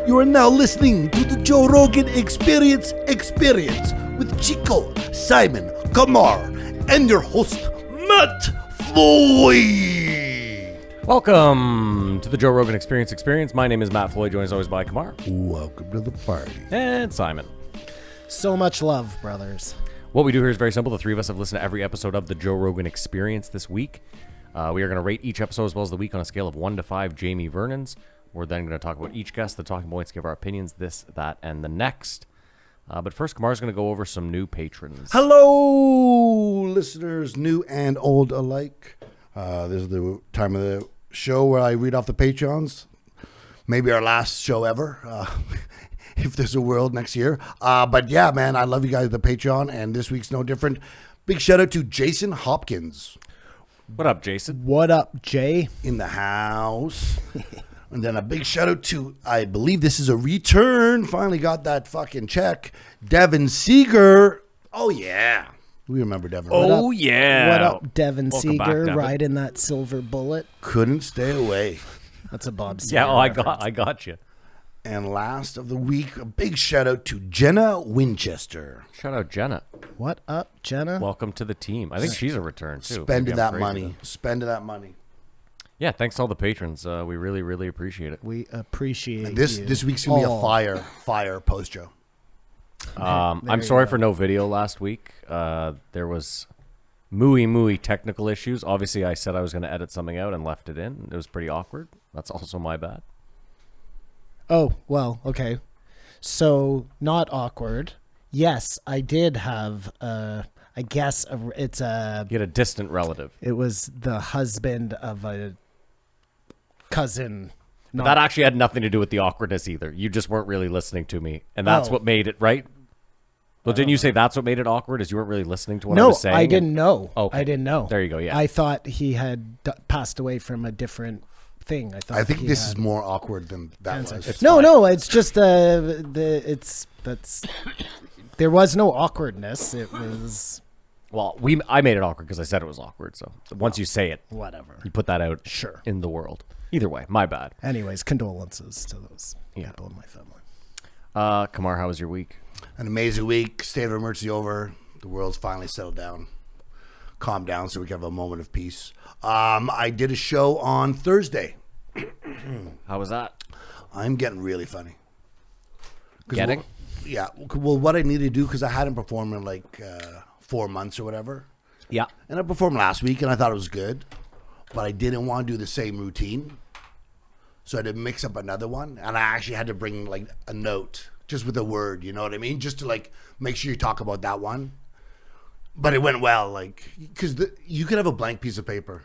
You are now listening to the Joe Rogan Experience with Chico, Simon, Kamar, and your host, Matt Floyd. Welcome to the Joe Rogan Experience. My name is Matt Floyd, joined as always by Kamar. Welcome to the party. And Simon. So much love, brothers. What we do here is very simple. The three of us have listened to every episode of the Joe Rogan Experience this week. We are going to rate each episode as well as the week on a scale of 1 to 5 Jamie Vernon's. We're then going to talk about each guest, the talking points, give our opinions, this, that, and the next. But first, Kamar's going to go over some new patrons. Hello, listeners, new and old alike. This is the time of the show where I read off the Patreons. Maybe our last show ever, if there's a world next year. But yeah, man, I love you guys, the Patreon, and this week's no different. Big shout out to Jason Hopkins. What up, Jason? What up, Jay? In the house. And then a big shout out to, I believe this is a return. Finally got that fucking check. Devin Seeger. Oh, yeah. We remember Devin. Oh, yeah. What up, Devin Welcome Seeger, back, Devin. riding that silver bullet? Couldn't stay away. That's a Bob Seger Yeah, reference. I got you. And last of the week, a big shout out to Jenna Winchester. Shout out Jenna. What up, Jenna? Welcome to the team. I think she's a return, too. Spending Maybe I'm that crazy, money. though. Spending that money. Yeah, thanks to all the patrons. We really, really appreciate it. We appreciate This you week's going to be a all. fire post show. I'm There sorry you for no video last week. There was mooey technical issues. Obviously, I said I was going to edit something out and left it in. It was pretty awkward. That's also my bad. Oh, well, okay. So, not awkward. Yes, I did have, I guess, it's a... You had a distant relative. It was the husband of a cousin. Not, That actually had nothing to do with the awkwardness either. You just weren't really listening to me. And that's Oh. what made it, right? Well, didn't you say that's what made it awkward, is you weren't really listening to what I no, was saying? I didn't know. Okay. I didn't know. There you go, yeah. I thought he had passed away from a different thing. I think he this had is more awkward than that cancer. was. No, it's just there was no awkwardness. It was Well, I made it awkward because I said it was awkward. So once you say it, whatever. you put that out Sure. in the world. Either way, my bad. Anyways, condolences to those Yeah. people in my family. Kamar, how was your week? An amazing week. State of emergency over. The world's finally settled down. Calm down so we can have a moment of peace. I did a show on Thursday. How was that? I'm getting really funny. 'Cause Getting? Yeah. Well, what I need to do, because I hadn't performed in like 4 months or whatever. Yeah. And I performed last week, and I thought it was good. But I didn't want to do the same routine. So I had to mix up another one. And I actually had to bring like a note, just with a word, you know what I mean? Just to like make sure you talk about that one. But it went well, like, because you could have a blank piece of paper.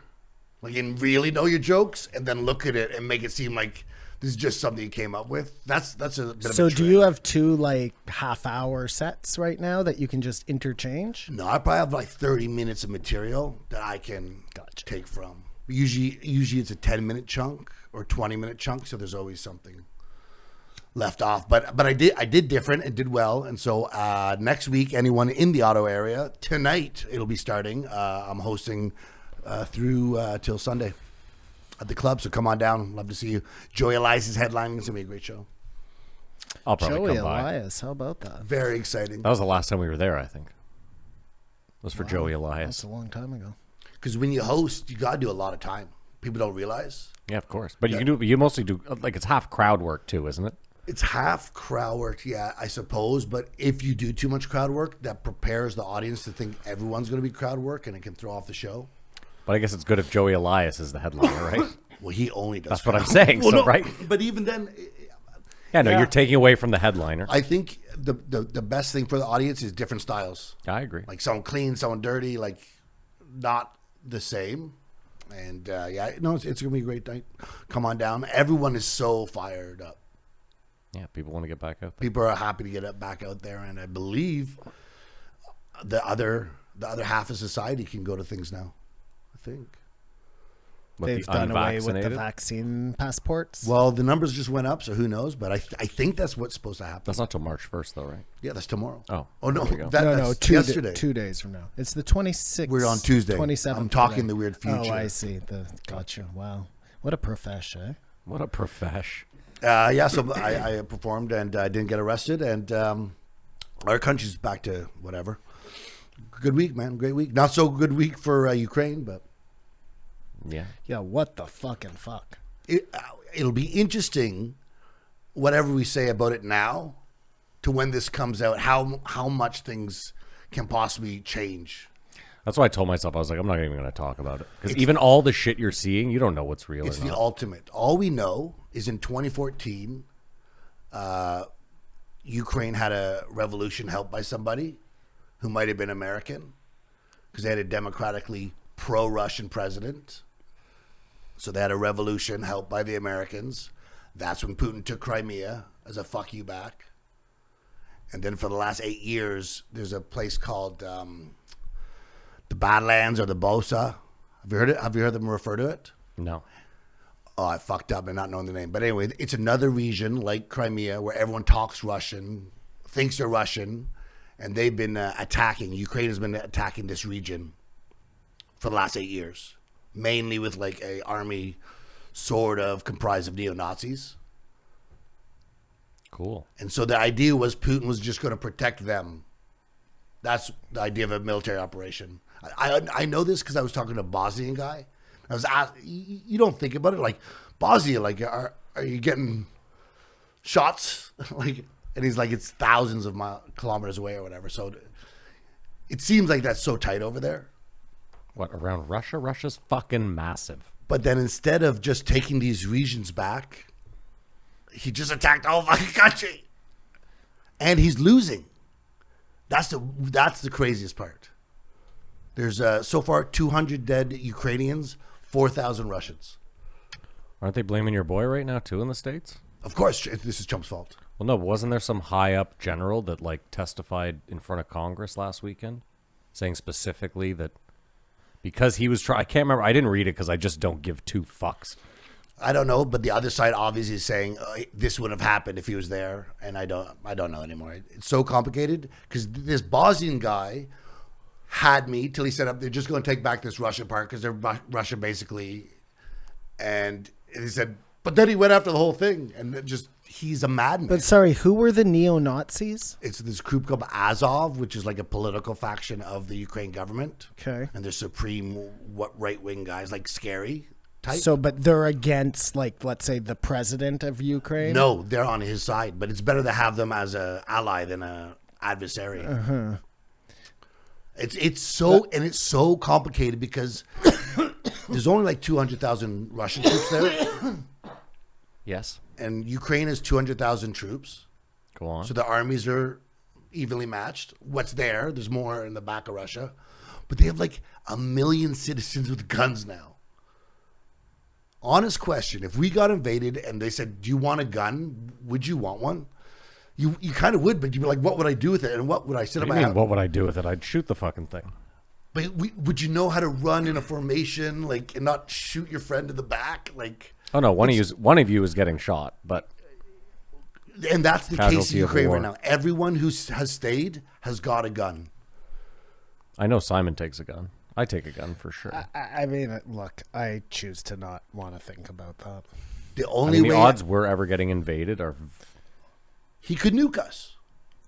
Like, and really know your jokes, and then look at it and make it seem like this is just something you came up with. That's a bit of a So, trick. do you have two like half-hour sets right now that you can just interchange? No, I probably have like 30 minutes of material that I can take from. Usually it's a 10-minute chunk or 20-minute chunk, so there's always something left off. But I did different. It did well, and so next week, anyone in the Ottawa area, tonight it'll be starting. I'm hosting through till Sunday at the club, so come on down. Love to see you. Joey Elias is headlining. It's gonna be a great show. I'll probably Joey come by. Elias, how about that? Very exciting. That was the last time we were there, I think. It was for Joey That's Elias. a long time ago. Because when you host, you gotta do a lot of time. People don't realize. Yeah, of course. But you mostly do, like, it's half crowd work too, isn't it? It's half crowd work, yeah, I suppose. But if you do too much crowd work, that prepares the audience to think everyone's going to be crowd work, and it can throw off the show. But I guess it's good if Joey Elias is the headliner, right? Well, he only does. That's what I'm crowd. saying, Well, so, no, right? But even then, Yeah, no, Yeah. you're taking away from the headliner. I think the best thing for the audience is different styles. I agree. Like someone clean, someone dirty, like not the same. And yeah, no, it's going to be a great night. Come on down. Everyone is so fired up. Yeah, people want to get back out there. People are happy to get back out there, and I believe the other half of society can go to things now. I think. What, They've the done away with the unvaccinated? vaccine passports. Well, the numbers just went up, so who knows? But I think that's what's supposed to happen. That's not till March 1st, though, right? Yeah, that's tomorrow. Oh, no, there we go. that's yesterday. 2 days from now. It's the 26th. We're on Tuesday. 27th. I'm talking today. the weird future. Oh, I see. Gotcha. Wow. What a profesh, eh? What a profesh. Yeah, so I performed and I didn't get arrested, and our country's back to whatever. Good week, man. Great week. Not so good week for Ukraine, but Yeah. Yeah, what the fucking fuck? it'll be interesting, whatever we say about it now, to when this comes out, how much things can possibly change. That's why I told myself, I was like, I'm not even going to talk about it. Because even all the shit you're seeing, you don't know what's real It's or the not. ultimate. All we know is in 2014, Ukraine had a revolution helped by somebody who might have been American because they had a democratically pro-Russian president. So they had a revolution helped by the Americans. That's when Putin took Crimea as a fuck you back. And then for the last 8 years, there's a place called the Badlands or the Bosa. Have you heard it? Have you heard them refer to it? No. Oh, I fucked up and not knowing the name. But anyway, it's another region like Crimea where everyone talks Russian, thinks they're Russian, and they've been attacking. Ukraine has been attacking this region for the last 8 years, mainly with like a army sort of comprised of neo-Nazis. Cool. And so the idea was Putin was just going to protect them. That's the idea of a military operation. I know this because I was talking to a Bosnian guy. I was asked, you don't think about it like Bosnia, like are you getting shots? Like, and he's like, it's thousands of kilometers away or whatever. So it seems like that's so tight over there. What, around Russia? Russia's fucking massive. But then instead of just taking these regions back, he just attacked the whole fucking country, and he's losing. That's the craziest part. There's so far 200 dead Ukrainians, 4,000 Russians. Aren't they blaming your boy right now, too, in the States? Of course, this is Trump's fault. Well, no, wasn't there some high-up general that, like, testified in front of Congress last weekend saying specifically that because he was I can't remember. I didn't read it because I just don't give two fucks. I don't know, but the other side obviously is saying this would have happened if he was there, and I don't know anymore. It's so complicated because this Bosnian guy had me till he said they're just going to take back this Russian part because they're Russia basically, and he said, but then he went after the whole thing, and he's a madman. But sorry, who were the neo-Nazis? It's this group called Azov, which is like a political faction of the Ukraine government. Okay. And they're supreme right-wing guys, like scary type. So, but they're against, like, let's say, the president of Ukraine? No, they're on his side, but it's better to have them as an ally than an adversary. Uh-huh. It's so complicated because there's only like 200,000 Russian troops there, Yes. and Ukraine has 200,000 troops. Go on. So the armies are evenly matched. What's there? There's more in the back of Russia, but they have like 1 million citizens with guns now. Honest question: if we got invaded and they said, "Do you want a gun?" Would you want one? You kind of would, but you'd be like, "What would I do with it?" And what would I sit What on do my you house? mean, what would I do with it? I'd shoot the fucking thing. But would you know how to run in a formation, like, and not shoot your friend in the back, like? Oh, no, one of you is getting shot, but And that's the case Casualty in of Ukraine war. right now. Everyone who has stayed has got a gun. I know Simon takes a gun. I take a gun for sure. I mean, look, I choose to not want to think about that. The I only mean, the way odds we're ever getting invaded are... he could nuke us.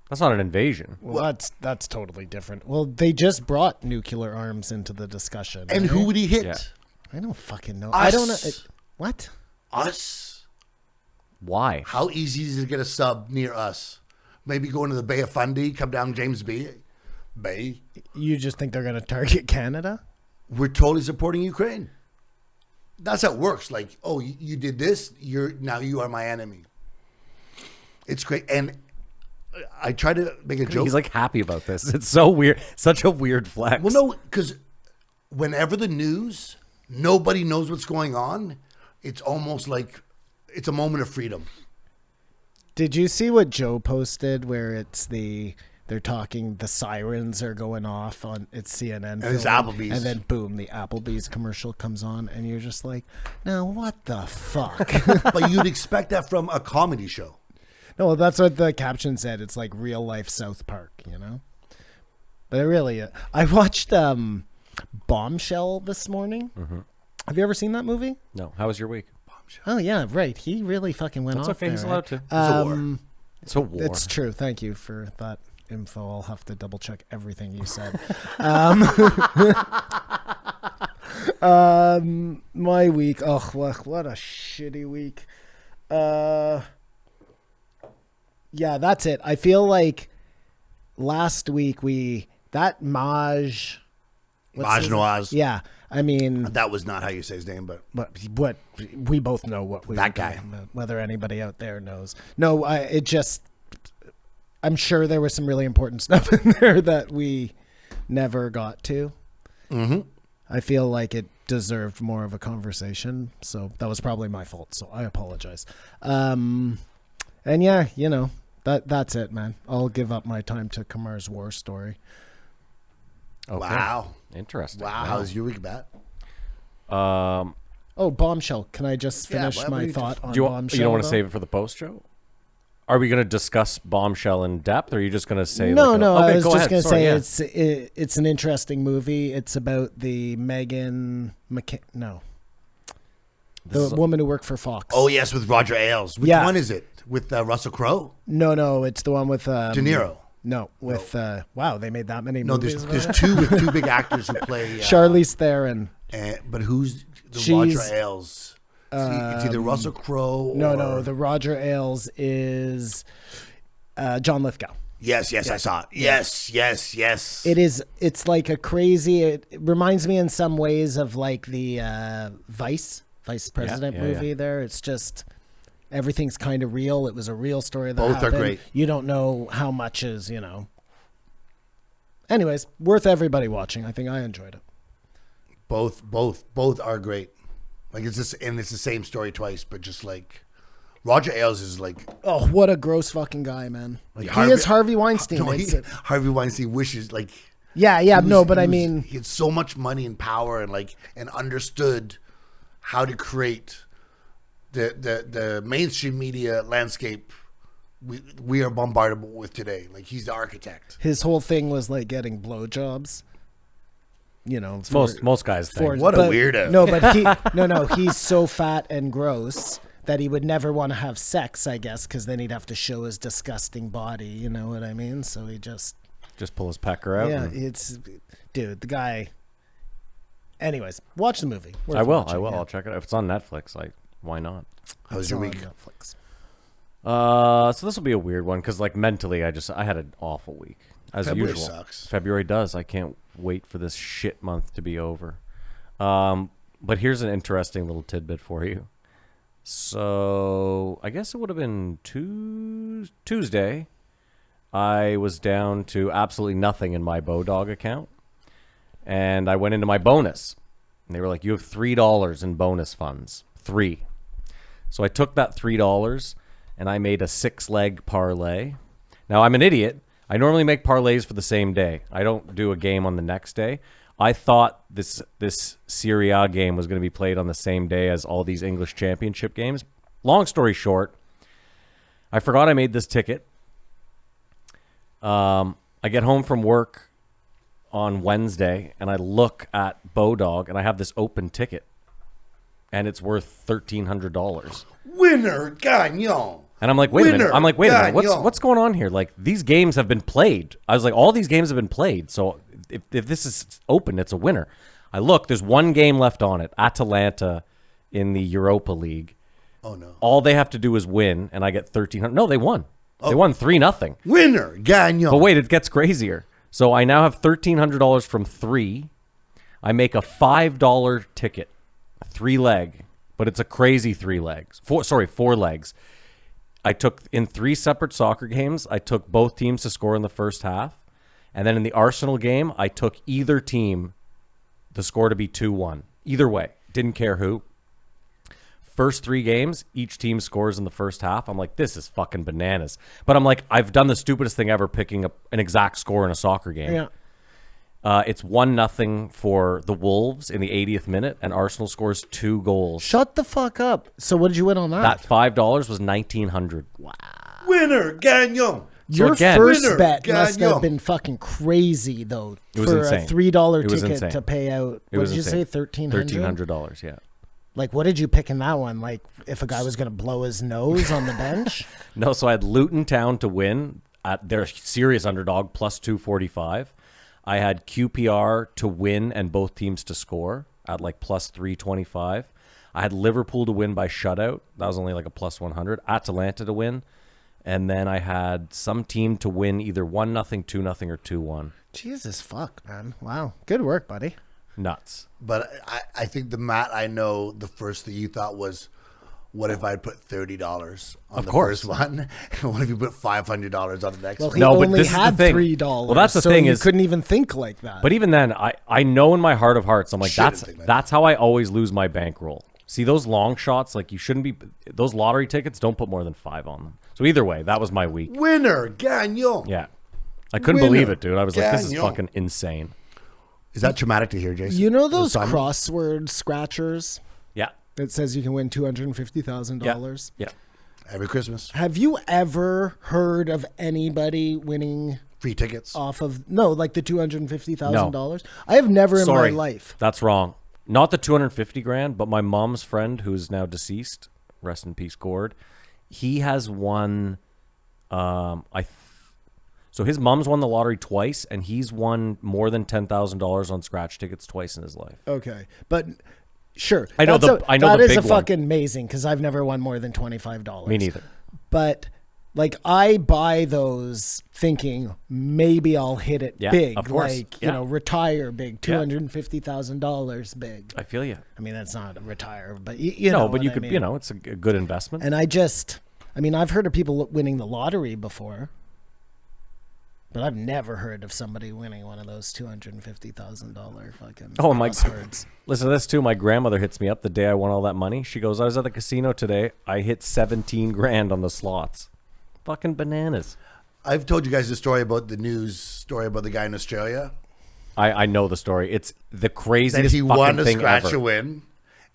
That's not an invasion. Well, that's totally different. Well, they just brought nuclear arms into the discussion. And right? who would he hit? Yeah. I don't fucking know. I don't know. Us. What? Us. Why? How easy is it to get a sub near us? Maybe go into the Bay of Fundy, come down James Bay. You just think they're going to target Canada? We're totally supporting Ukraine. That's how it works. Like, oh, you did this, now you are my enemy. It's great. And I try to make a joke. He's like happy about this. It's so weird. Such a weird flex. Well, no, because whenever the news, nobody knows what's going on, it's almost like it's a moment of freedom. Did you see what Joe posted where they're talking, the sirens are going off on CNN. And it's film, Applebee's. And then boom, the Applebee's commercial comes on and you're just like, now what the fuck? But you'd expect that from a comedy show. No, that's what the caption said. It's like real life South Park, you know? But it really, I watched Bombshell this morning. Mm-hmm. Have you ever seen that movie? No. How was your week? Bombshell. Oh yeah, right. He really fucking went That's off okay. there. He's right? allowed to. It's a war. It's a war. It's true. Thank you for that info. I'll have to double check everything you said. My week. Oh, what a shitty week. Yeah, that's it. I feel like last week Maj Noaz. Yeah, I mean, That was not how you say his name, but what we both know what we That were guy. talking about, whether anybody out there knows. No, I'm sure there was some really important stuff in there that we never got to. mm-hmm. I feel like it deserved more of a conversation, so that was probably my fault. So I apologize. And yeah, that's it, man. I'll give up my time to Kamar's war story. Okay. Wow. Interesting. Wow. How's your week, Matt? Oh, Bombshell. Can I just Yeah, finish why my don't you thought just- on Do you, Bombshell? you don't want to though? save it for the post show? Are we going to discuss Bombshell in depth, or are you just going to say? No, like no. Okay, I was go just ahead. going to Sorry, say yeah. it's an interesting movie. It's about the the This is- woman who worked for Fox. Oh, yes, with Roger Ailes. Which Yeah. one is it? With Russell Crowe? No, it's the one with De Niro? No, with wow, they made that many No, movies. there's two with two big actors who play. Charlize Theron. But who's the She's, Roger Ailes? It's either Russell Crowe or... No, the Roger Ailes is John Lithgow. Yes, I saw it. Yes. It's like a crazy. It reminds me in some ways of like the Vice President yeah. movie. There, it's just everything's kind of real. It was a real story that Both are happened. great. You don't know how much is. Anyways, worth everybody watching. I think I enjoyed it. Both are great. Like it's the same story twice, but just like Roger Ailes is like Oh, what a gross fucking guy, man! Like He is Harvey Weinstein. No, It's- Harvey Weinstein wishes like yeah, he no, was- but he I was- mean, he had so much money and power and understood how to create the mainstream media landscape we are bombarded with today. Like he's the architect. his whole thing was like getting blowjobs. It's most guys think. What a weirdo. No, but he's so fat and gross that he would never want to have sex, I guess, because then he'd have to show his disgusting body. You know what I mean? So he just Just pull his pecker out. yeah, and- the guy. Anyways, watch the movie. Worth I will. watching, yeah. I'll check it out. If it's on Netflix, why not? How's It's your on week? Netflix. So this will be a weird one because, like, mentally, I had an awful week as February usual. sucks. February does. I can't wait for this shit month to be over. But here's an interesting little tidbit for you. So I guess it would have been Tuesday. I was down to absolutely nothing in my Bodog account, and I went into my bonus. And they were like, "You have $3 in bonus funds." 3. So I took that $3 and I made a 6-leg parlay. Now I'm an idiot. I normally make parlays for the same day. I don't do a game on the next day. I thought this Serie A game was going to be played on the same day as all these English Championship games. Long story short, I forgot I made this ticket. I get home from work on Wednesday and I look at Bodog and I have this open ticket and it's worth $1,300. Winner Gagnon. And I'm like, wait a minute. Winner I'm like, wait a minute. Gagnon. What's going on here? Like, these games have been played. I was like, all these games have been played. So if this is open, it's a winner. I look, there's one game left on it. Atalanta in the Europa League. Oh no. All they have to do is win, and I get $1,300. No, they won. They won 3-0. Winner Gagnon. But wait, it gets crazier. So I now have $1,300 from 3. I make a $5 ticket, 3-leg, but it's a crazy 3 legs. 4 legs. I took in 3 separate soccer games. I took both teams to score in the first half. And then in the Arsenal game, I took either team, the score to be 2-1. Either way. Didn't care who. First 3 games, each team scores in the first half. I'm like, this is fucking bananas. But I'm like, I've done the stupidest thing ever picking up an exact score in a soccer game. Yeah. It's 1-0 for the Wolves in the 80th minute, and Arsenal scores 2 goals. Shut the fuck up. So what did you win on that? That $5 was $1,900. Winner Gagnon. Your again- first Winner, bet must Gagnon. have been fucking crazy though. It was for insane. a $3 It was ticket insane. to pay out. It What was did you say? insane. $1,300. $1,300, yeah. Like, what did you pick in that one? Like, if a guy was going to blow his nose on the bench? No, so I had Luton Town to win at their serious underdog plus 245. I had QPR to win and both teams to score at like plus 325. I had Liverpool to win by shutout. That was only like a plus 100. Atalanta to win. And then I had some team to win either 1-0, 2-0, or 2-1. Jesus fuck, man. Wow. Good work, buddy. Nuts. But I think the Matt I know, the first thing you thought was, what if I put $30 on Of the course. first one? And what if you put $500 on the next Well, one? he No, but only this is the had thing. $3. Well, that's the so thing you is- couldn't even think like that. But even then, I know in my heart of hearts, I'm like, Shouldn't think like that's how I always lose my bankroll. See, those long shots, like you shouldn't be, those lottery tickets, don't put more than 5 on them. So either way, that was my week. Winner, Gagnon. Yeah. I couldn't Winner. believe it, dude. I was like, this is Gagnon. fucking insane. Is that traumatic to hear, Jason? you know those Simon? crossword scratchers Yeah. that says you can win $250,000? Yeah. Every Christmas. Have you ever heard of anybody winning Free tickets. off of like the $250,000? I have never in Sorry. my life. That's wrong. Not the 250 grand, but my mom's friend who is now deceased, rest in peace, Gord. He has won, so his mom's won the lottery twice, and he's won more than $10,000 on scratch tickets twice in his life. Okay, but sure, I know that the is big a one. fucking amazing because I've never won more than $25. Me neither. But like I buy those thinking maybe I'll hit it Yeah, big, of course. like Yeah. retire big, $250,000 big. I feel you. I mean that's not a retire, but you know. No, but what you I could, mean. it's a good investment. And I've heard of people winning the lottery before, but I've never heard of somebody winning one of those $250,000 fucking Oh, my- crosswords. Listen to this too. My grandmother hits me up the day I won all that money. She goes, I was at the casino today. I hit 17 grand on the slots. Fucking bananas. I've told you guys the story about the news story about the guy in Australia. I know the story. It's the craziest That he fucking won a thing scratch ever. a win.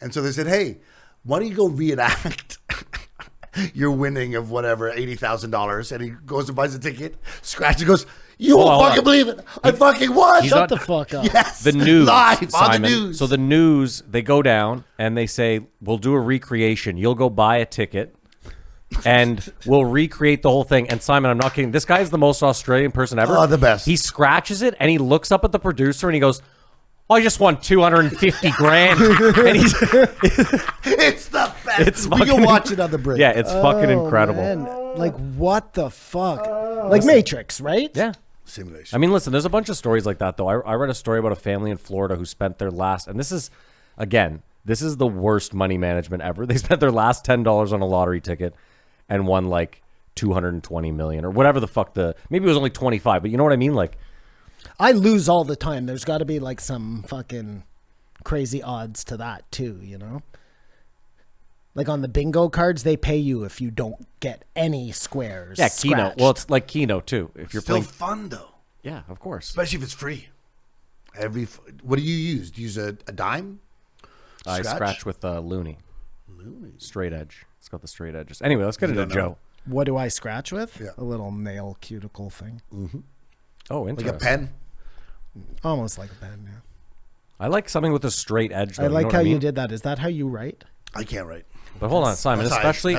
And so they said, hey, why don't you go reenact your winning of whatever, $80,000? And he goes and buys a ticket, scratches, goes, you won't hold fucking on. believe it. I fucking won. He's Shut not- the fuck up. Yes. The news, Live on Simon. the news. So the news, they go down and they say, we'll do a recreation. You'll go buy a ticket and we'll recreate the whole thing. And Simon, I'm not kidding. This guy is the most Australian person ever. Oh, the best. He scratches it and he looks up at the producer and he goes, oh, I just won 250 grand. And he's, It's the best. It's we fucking- can watch it on the break. yeah, it's fucking Oh, incredible. man. Like what the fuck? Like Matrix, right? Yeah. Simulation. I mean, listen, there's a bunch of stories like that, though. I read a story about a family in Florida who spent their last, and this is, again, this is the worst money management ever. They spent their last $10 on a lottery ticket and won like 220 million or whatever the fuck maybe it was only 25, but you know what I mean? Like, I lose all the time. There's got to be like some fucking crazy odds to that too, you know? Like on the bingo cards, they pay you if you don't get any squares. yeah, Keno. scratched. Well, it's like Keno, too. If you're Still playing. fun, though. Yeah, of course. Especially if it's free. What do you use? Do you use a dime? I scratch with Looney. Straight edge. It's got the straight edges. Anyway, let's get into don't know. Joe. What do I scratch with? Yeah. A little nail cuticle thing. Oh, Like interesting. a pen? Almost like a pen, yeah. I like something with a straight edge. Though, I like know how what I you mean? did that. Is that how you write? I can't write. But hold on, Simon. That's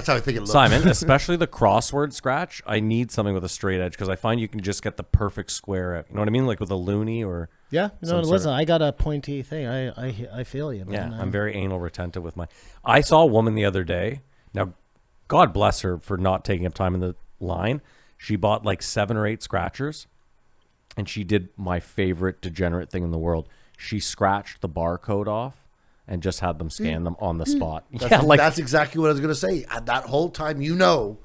how I think it looks. Simon, especially the crossword scratch. I need something with a straight edge because I find you can just get the perfect square out. You know what I mean? Like with a loony or Yeah. Some No, sort listen, I got a pointy thing. I feel you, man. yeah. I'm very anal retentive with my. I saw a woman the other day. Now, God bless her for not taking up time in the line. She bought like 7 or 8 scratchers, and she did my favorite degenerate thing in the world. She scratched the barcode off and just had them scan them on the spot. That's exactly what I was going to say. At that whole time, you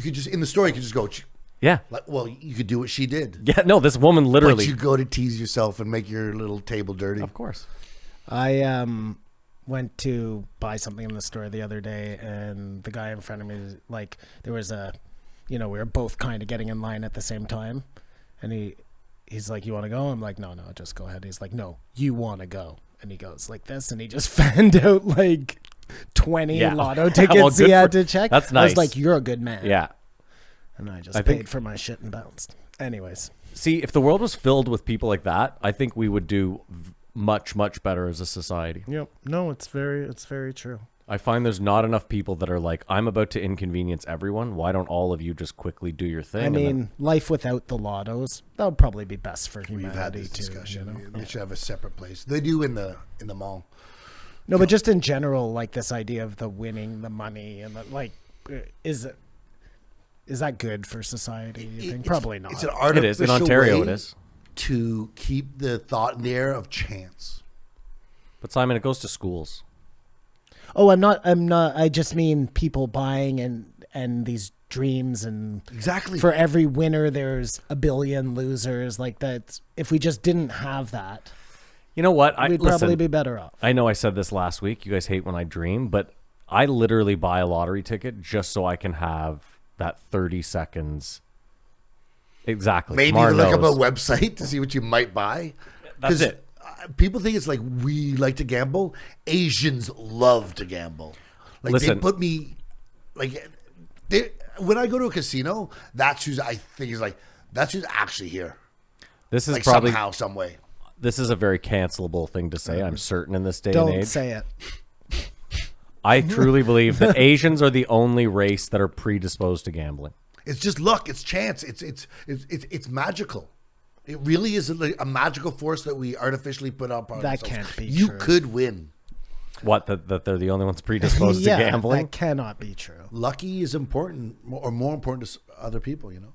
could just, in the story, you could just go, yeah. like, well, you could do what she did. Yeah, no, this woman But literally. you go to tease yourself and make your little table dirty. Of course. I went to buy something in the store the other day, and the guy in front of me was like, there was we were both kind of getting in line at the same time, and he's like, you want to go? I'm like, no, just go ahead. He's like, no, you want to go. And he goes like this, and he just fanned out like 20 Yeah. lotto tickets Well, he good had for- to check. that's I was nice. like, you're a good man. Yeah. And I just I paid think- for my shit and bounced. Anyways. See, if the world was filled with people like that, I think we would do much, much better as a society. Yep. No, it's very true. I find there's not enough people that are like, I'm about to inconvenience everyone. Why don't all of you just quickly do your thing? I And then- mean, life without the lottos, that would probably be best for We've had humanity this too. discussion. You know? They should have a separate place. They do in the mall. No, but just in general, like this idea of the winning the money and the, like, is that good for society? You think? Probably not. It's an it artificial is. In Ontario, way it is. to keep the thought in the air of chance. But Simon, it goes to schools. Oh, I'm not. I just mean people buying and these dreams and Exactly. for every winner, there's a billion losers. Like that. If we just didn't have that, You know what? we'd probably be better off. I know I said this last week. You guys hate when I dream, but I literally buy a lottery ticket just so I can have that 30 seconds. Exactly. Maybe Tamar you look up a knows. website to see what you might buy. That's 'Cause, it. People think it's like we like to gamble. Asians love to gamble. Like Listen. they put me like when I go to a casino, that's who's I think is like that's who's actually here. This is Like probably somehow, some way. this is a very cancelable thing to say. I'm certain in this day and Don't age. say it. I truly believe that Asians are the only race that are predisposed to gambling. It's just luck. It's chance. It's magical. It really is a magical force that we artificially put up on That ourselves. can't be You true. could win. What, that they're the only ones predisposed Yeah, to gambling? that cannot be true. Lucky is important, or more important to other people. You know.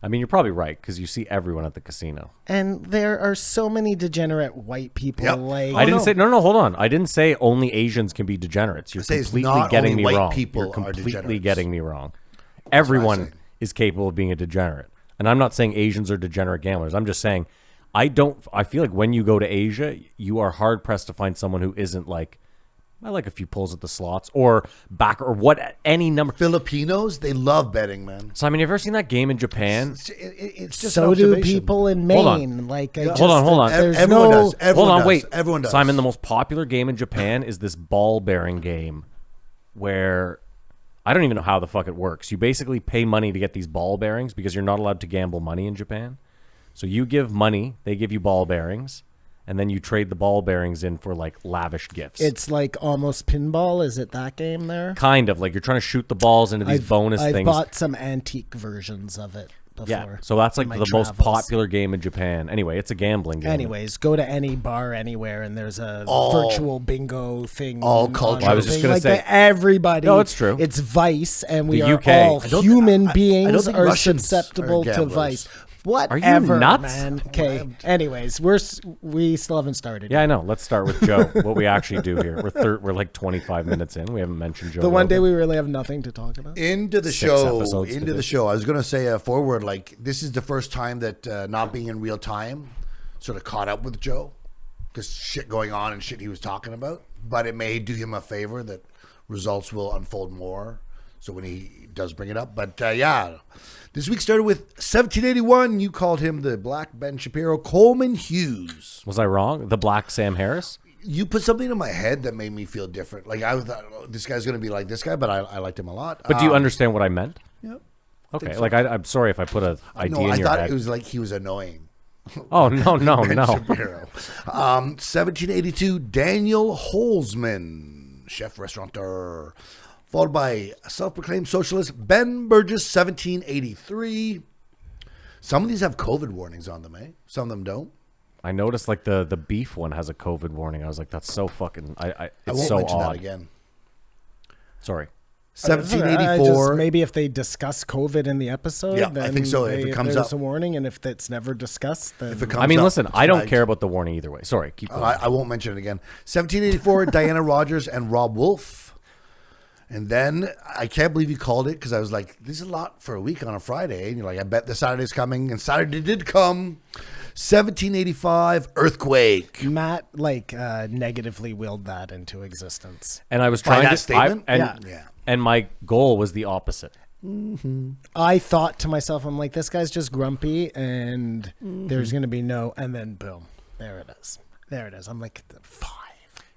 I mean, you're probably right because you see everyone at the casino. And there are so many degenerate white people. Yep. Like I didn't no. say no, hold on. I didn't say only Asians can be degenerates. You're say it's completely not getting only me white wrong. people You're are completely degenerates. getting me wrong. what I'm Everyone saying. is capable of being a degenerate, and I'm not saying Asians are degenerate gamblers. I'm just saying I feel like when you go to Asia, you are hard pressed to find someone who isn't like, I like a few pulls at the slots or back or what any number. Filipinos, they love betting, man. Simon, you ever seen that game in Japan? It's just so an do observation. people in Hold on. Maine. Like, Hold on. There's Everyone no. does. Everyone Hold on, does. wait. Everyone does. Simon, the most popular game in Japan is this ball bearing game where I don't even know how the fuck it works. You basically pay money to get these ball bearings because you're not allowed to gamble money in Japan. So you give money, they give you ball bearings, and then you trade the ball bearings in for like lavish gifts. It's like almost pinball. Is it that game there? kind of like you're trying to shoot the balls into these bonus I've things. bought some antique versions of it before. Yeah, so that's like in the my most travels. popular game in Japan. Anyway, it's a gambling game. Anyways, go to any bar anywhere, and there's a All- virtual bingo thing. all on cultures. the I was just thing. gonna like say- that everybody. No, it's true. It's vice, and we The are UK. all I don't- human I don't beings think are Russians susceptible are to gamblers. vice. you Whatever, nuts? man. Okay. Anyways, we still haven't started. Yeah, I know. Let's start with Joe. What we actually do here. We're like 25 minutes in. We haven't mentioned Joe. The one day Rogan. we really have nothing to talk about. Into the 6 show. episodes to Into the do. show. I was going to say a forward, like, this is the first time that not being in real time sort of caught up with Joe because shit going on and shit he was talking about. But it may do him a favor that results will unfold more. So when he does bring it up. But yeah, this week started with 1781. You called him the Black Ben Shapiro. Coleman Hughes. Was I wrong? The Black Sam Harris? You put something in my head that made me feel different. Like I thought, oh, this guy's going to be like this guy, but I liked him a lot. But do you understand what I meant? Yeah. Okay. so. Like I'm sorry if I put an idea No, I in your thought head. it was like he was annoying. Oh no. Ben Shapiro. 1782, Daniel Holzman, chef restaurateur, followed by self-proclaimed socialist Ben Burgess, 1783. Some of these have COVID warnings on them, eh? Some of them don't. I noticed like the beef one has a COVID warning. I was like, that's so fucking. I It's won't so mention odd. that again. Sorry. 1784. Maybe if they discuss COVID in the episode, Yeah, I then think so. If it comes there's up- a warning, and if it's never discussed, then If it comes I mean, up, listen, it's I don't flagged. care about the warning either way. Sorry. Keep going. I won't mention it again. 1784, Diana Rogers and Rob Wolf. And then I can't believe you called it because I was like, this is a lot for a week on a Friday. And you're like, I bet the Saturday's coming. And Saturday did come. 1785, earthquake. Matt negatively willed that into existence. And I was By trying that to statement? Yeah. And my goal was the opposite. I thought to myself, I'm like, this guy's just grumpy, and there's going to be no, and then boom, there it is. There it is. I'm like, 5.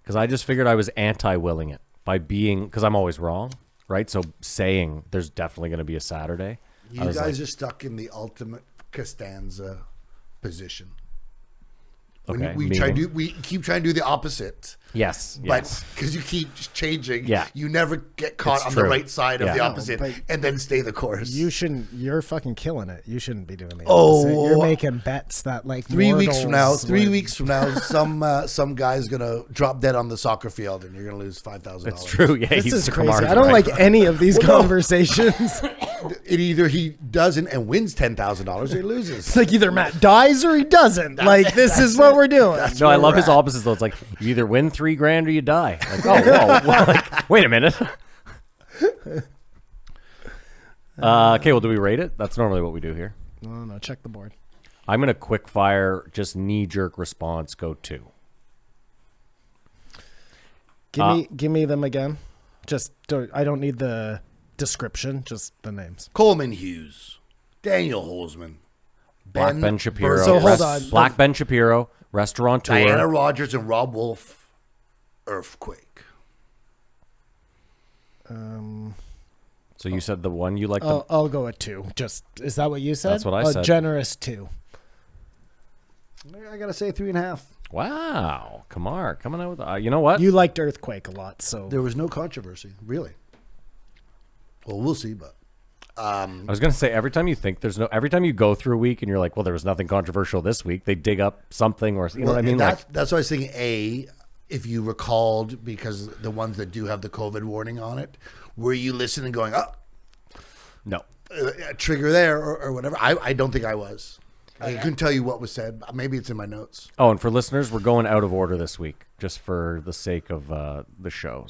Because I just figured I was anti-willing it by being, because I'm always wrong, right? So saying there's definitely going to be a Saturday. I You was guys like, are stuck in the ultimate Costanza position. Okay, we keep trying to do the opposite. Yes. But because you keep changing, Yeah. you never get caught It's on true. the right side of Yeah. the No, opposite but and then stay the course. You shouldn't. You're fucking killing it. You shouldn't be doing the Oh, opposite. You're making bets that like 3 weeks from now, mortals some guy's gonna drop dead on the soccer field, and you're gonna lose $5,000. It's true. Yeah, This he's is the crazy. Kamar, I don't right? like any of these conversations. It either he doesn't and wins $10,000, or he loses. It's like either Matt dies or he doesn't. Like this is what we're doing. No, I where love we're his at. opposites though. It's like you either win $3,000 or you die. Like, oh, whoa, well, like, wait a minute. Okay, well, do we rate it? That's normally what we do here. No, check the board. I'm gonna quick fire, just knee jerk response. Go 2. Give me them again. I don't need the description, just the names. Coleman Hughes, Daniel Holzman, Black Ben Shapiro. So hold on. Black Ben Shapiro, restaurateur. Diana Rogers, and Rob Wolf. Earthquake. So you said the one you like. I'll go at 2. Is that what you said? That's what I A said. generous 2. I gotta say 3.5. Wow, Kamar coming out with. You know what? You liked Earthquake a lot, so There was no controversy, really. Well, we'll see, but I was gonna say every time you go through a week and you're like, well, there was nothing controversial this week. They dig up something, or you know what I mean? That's what I was thinking. If you recalled, because the ones that do have the COVID warning on it, were you listening, going, "Oh, No. a trigger there," or whatever? I don't think I was. I couldn't tell you what was said. Maybe it's in my notes. Oh, and for listeners, we're going out of order this week, just for the sake of the show.